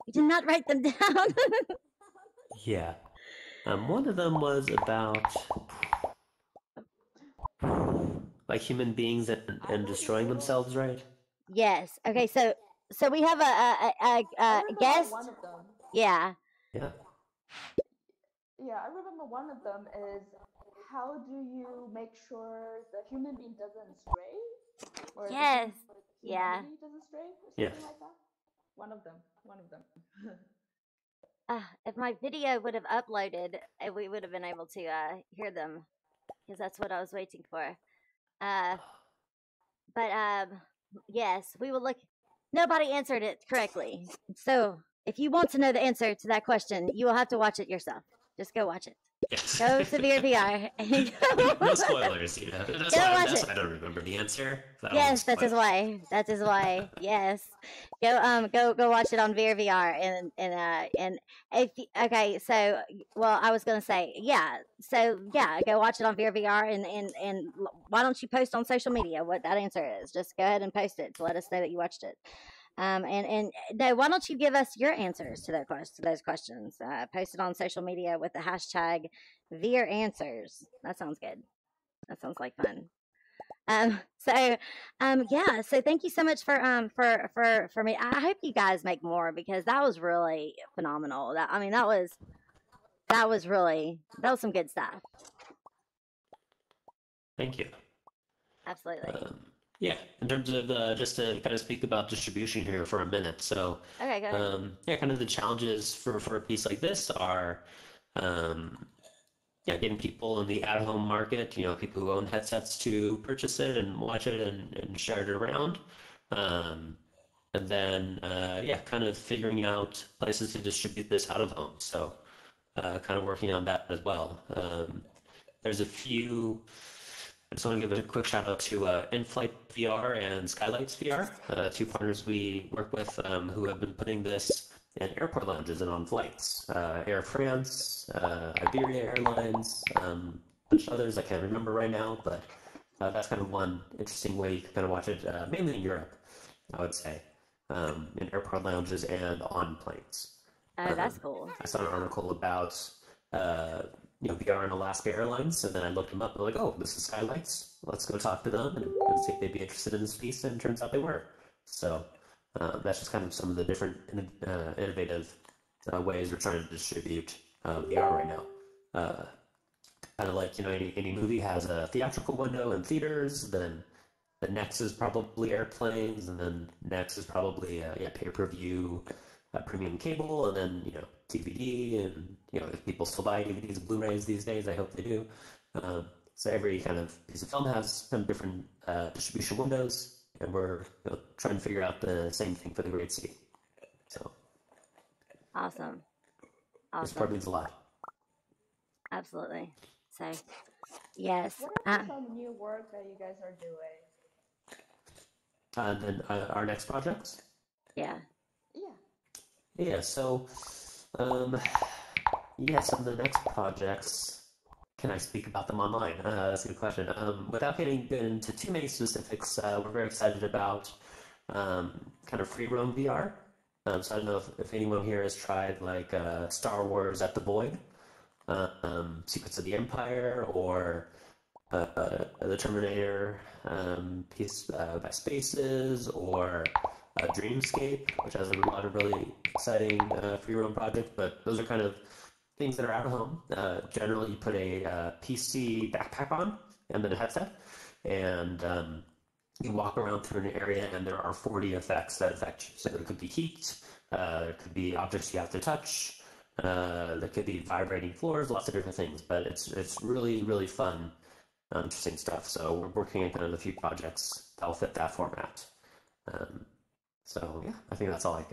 We did not write them down. Yeah. One of them was about like human beings and destroying themselves, right? Yes. Okay. So we have a guest. One of them. Yeah. Yeah. Yeah, I remember one of them is how do you make sure the human being doesn't stray? Or yes. Yeah. Doesn't stray or something like that. One of them. If my video would have uploaded, we would have been able to hear them because that's what I was waiting for. Yes, we will look. Nobody answered it correctly. So if you want to know the answer to that question, you will have to watch it yourself. Just go watch it. Yes. Go to VEER VR. And no spoilers, That's why I don't remember the answer. Yes, that is why. That is why. Yes. Go watch it on VEER VR and if okay, so I was gonna say, go watch it on VEER VR and why don't you post on social media what that answer is? Just go ahead and post it to let us know that you watched it. And no, why don't you give us your answers to those questions? Post it on social media with the hashtag VEER Answers. That sounds good. That sounds like fun. So thank you so much for me. I hope you guys make more because that was really phenomenal. That was some good stuff. Thank you. Absolutely. Yeah, in terms of just to kind of speak about distribution here for a minute. So, okay, go ahead. Kind of the challenges for a piece like this are, getting people in the at-home market, people who own headsets to purchase it and watch it and share it around. And then, kind of figuring out places to distribute this out of home. So, kind of working on that as well. There's a few. I just want to give a quick shout out to In-Flight VR and Skylights VR, 2 partners we work with who have been putting this in airport lounges and on flights. Air France, Iberia Airlines, a bunch of others I can't remember right now, but that's kind of one interesting way you can kind of watch it, mainly in Europe, I would say, in airport lounges and on planes. Oh, that's cool. I saw an article about VR and Alaska Airlines, and then I looked them up. And I'm like, oh, this is Skylights. Let's go talk to them and see if they'd be interested in this piece. And it turns out they were. So that's just kind of some of the different innovative ways we're trying to distribute VR right now. Kind of like, any movie has a theatrical window in theaters, then the next is probably airplanes, and then next is probably pay-per-view, premium cable, and then DVD, and if people still buy DVDs and Blu-rays these days, I hope they do. So every kind of piece of film has some different distribution windows, and we're trying to figure out the same thing for the Great Sea. So awesome. This part means a lot. Absolutely. So yes. What are some new work that you guys are doing? And then our next projects? Yeah. Yeah, so, some of the next projects, can I speak about them online? That's a good question. Without getting into too many specifics, we're very excited about kind of free roam VR. So I don't know if anyone here has tried like Star Wars at the Void, Secrets of the Empire, or the Terminator piece by Spaces, or Dreamscape, which has a lot of really exciting free roam projects, but those are kind of things that are out of home. Generally, you put a PC backpack on and then a headset, and you walk around through an area, and there are 40 effects that affect you. So there could be heat, there could be objects you have to touch, there could be vibrating floors, lots of different things, but it's really, really fun, interesting stuff. So we're working on kind of a few projects that'll fit that format. So yeah, I think that's all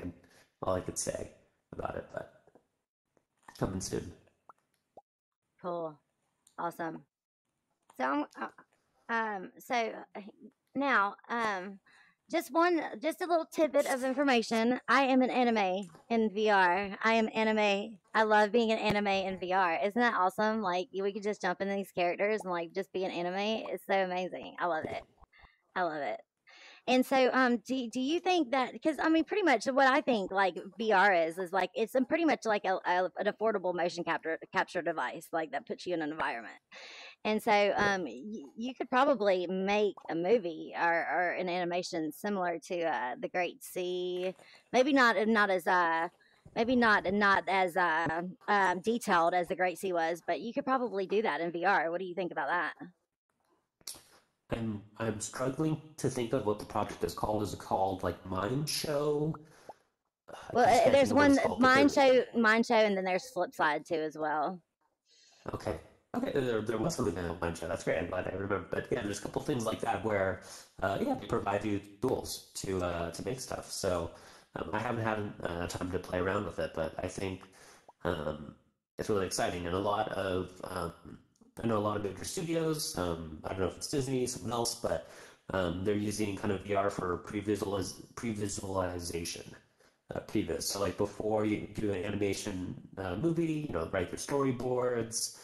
I could say about it, but coming soon. Cool. Awesome. So now, just a little tidbit of information. I am an anime in VR. I am anime. I love being an anime in VR. Isn't that awesome? Like, we could just jump in these characters and like just be an anime. It's so amazing. I love it. I love it. And so, do you think that, because I mean, pretty much what I think like VR is like it's pretty much like an affordable motion capture device, like that puts you in an environment. And so, you could probably make a movie or an animation similar to the Great Sea. Maybe not as detailed as the Great Sea was, but you could probably do that in VR. What do you think about that? I'm struggling to think of what the project is called. Is it called like Mind Show? Well, there's one Mind Show, and then there's Flip Side too as well. Okay, there was something in Mind Show. That's great. I'm glad I remember. But yeah, there's a couple things like that where they provide you tools to make stuff. So I haven't had time to play around with it, but I think it's really exciting, and a lot of I know a lot of major studios, I don't know if it's Disney, someone else, but they're using kind of VR for pre-visualization, previs. So like before you do an animation movie, write your storyboards,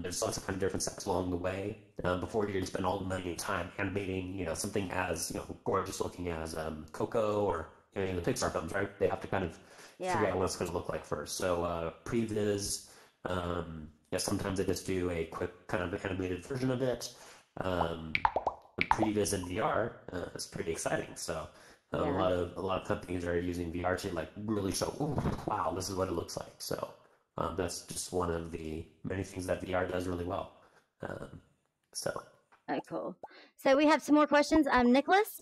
there's lots of kind of different steps along the way before you're going to spend all the money and time animating, something as, gorgeous looking as Coco or any of the Pixar films, right? They have to kind of figure out what it's going to look like first. So previs, sometimes they just do a quick kind of animated version of it. Previs in VR is pretty exciting. So a lot of companies are using VR to like really show, wow, this is what it looks like. So that's just one of the many things that VR does really well. Oh, cool. So we have some more questions. Nicholas.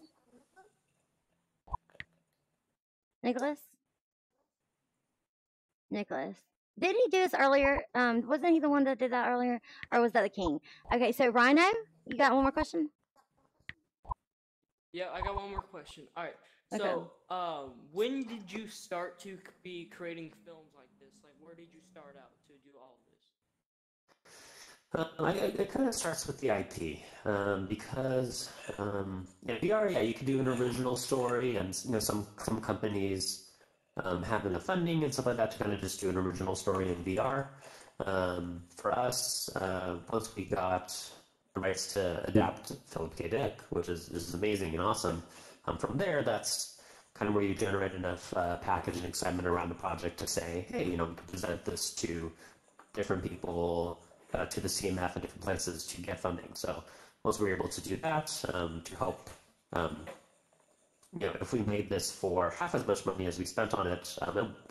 Did he do this earlier? Wasn't he the one that did that earlier? Or was that the king? Okay, so Rhino, you got one more question? Yeah, I got one more question. All right. So, when did you start to be creating films like this? Like, where did you start out to do all of this? It kind of starts with the IP, because VR, you can do an original story, and some companies have enough funding and stuff like that to kind of just do an original story in VR. For us, once we got the rights to adapt Philip K. Dick, which is amazing and awesome, from there, that's kind of where you generate enough package and excitement around the project to say, hey, we can present this to different people, to the CMF and different places to get funding. So once we were able to do that, to help, if we made this for half as much money as we spent on it,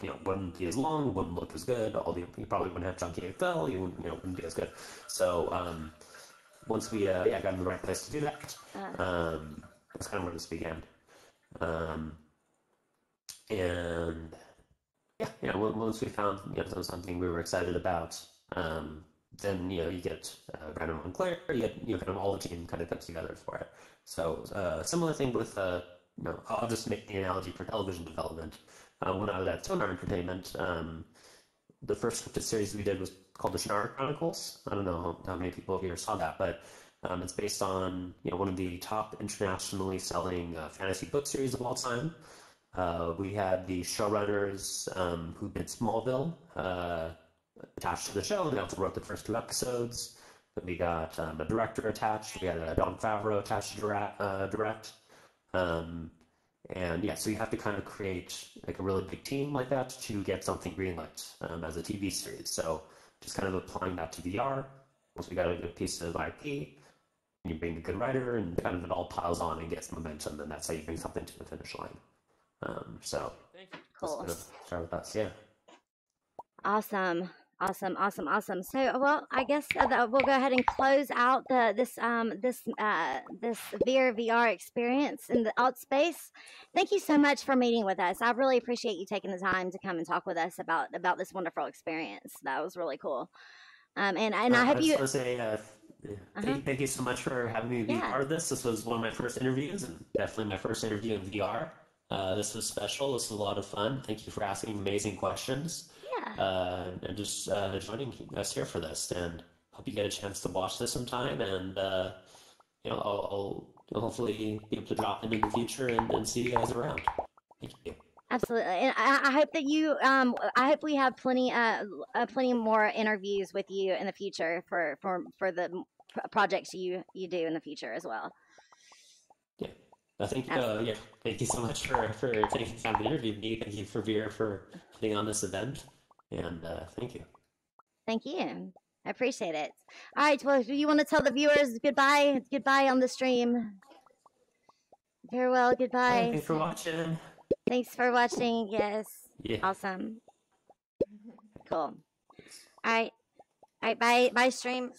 it wouldn't be as long, wouldn't look as good. You probably wouldn't have chunky Excel. You wouldn't be as good. So once we got in the right place to do that, that's kind of where this began. And once we found something we were excited about, then you get Brandon Montclair, you get kind of all the team kind of comes together for it. So similar thing with I'll just make the analogy for television development. When I was at Sonar Entertainment, the first scripted series we did was called the Shannara Chronicles. I don't know how many people here saw that, but it's based on one of the top internationally selling fantasy book series of all time. We had the showrunners who did Smallville attached to the show. They also wrote the first 2 episodes. Then we got a director attached. We had Don Favreau attached to direct. And yeah, so you have to kind of create like a really big team like that to get something greenlit as a TV series. So just kind of applying that to VR. Once we got a good piece of IP, and you bring a good writer, and kind of it all piles on and gets momentum, and that's how you bring something to the finish line. So cool. Start with us, yeah. Awesome. So, well, I guess we'll go ahead and close out this VEER VR experience in the Altspace. Thank you so much for meeting with us. I really appreciate you taking the time to come and talk with us about this wonderful experience. That was really cool. And I hope you. I just want to say thank you so much for having me be part of this. This was one of my first interviews, and definitely my first interview in VR. This was special. This was a lot of fun. Thank you for asking amazing questions. And just joining us here for this, and hope you get a chance to watch this sometime, and I'll hopefully be able to drop in the future and see you guys around. Thank you. Absolutely, and I hope that you I hope we have plenty more interviews with you in the future for the projects you do in the future as well. Thank you so much for taking the time to interview me. Thank you for VEER for putting on this event. And thank you. Thank you. I appreciate it. All right. Well, do you want to tell the viewers goodbye? Goodbye on the stream. Farewell. Goodbye. Thanks for watching. Thanks for watching. Yes. Yeah. Awesome. Cool. All right. Bye. Bye, stream.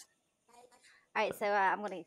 All right. So I'm going to.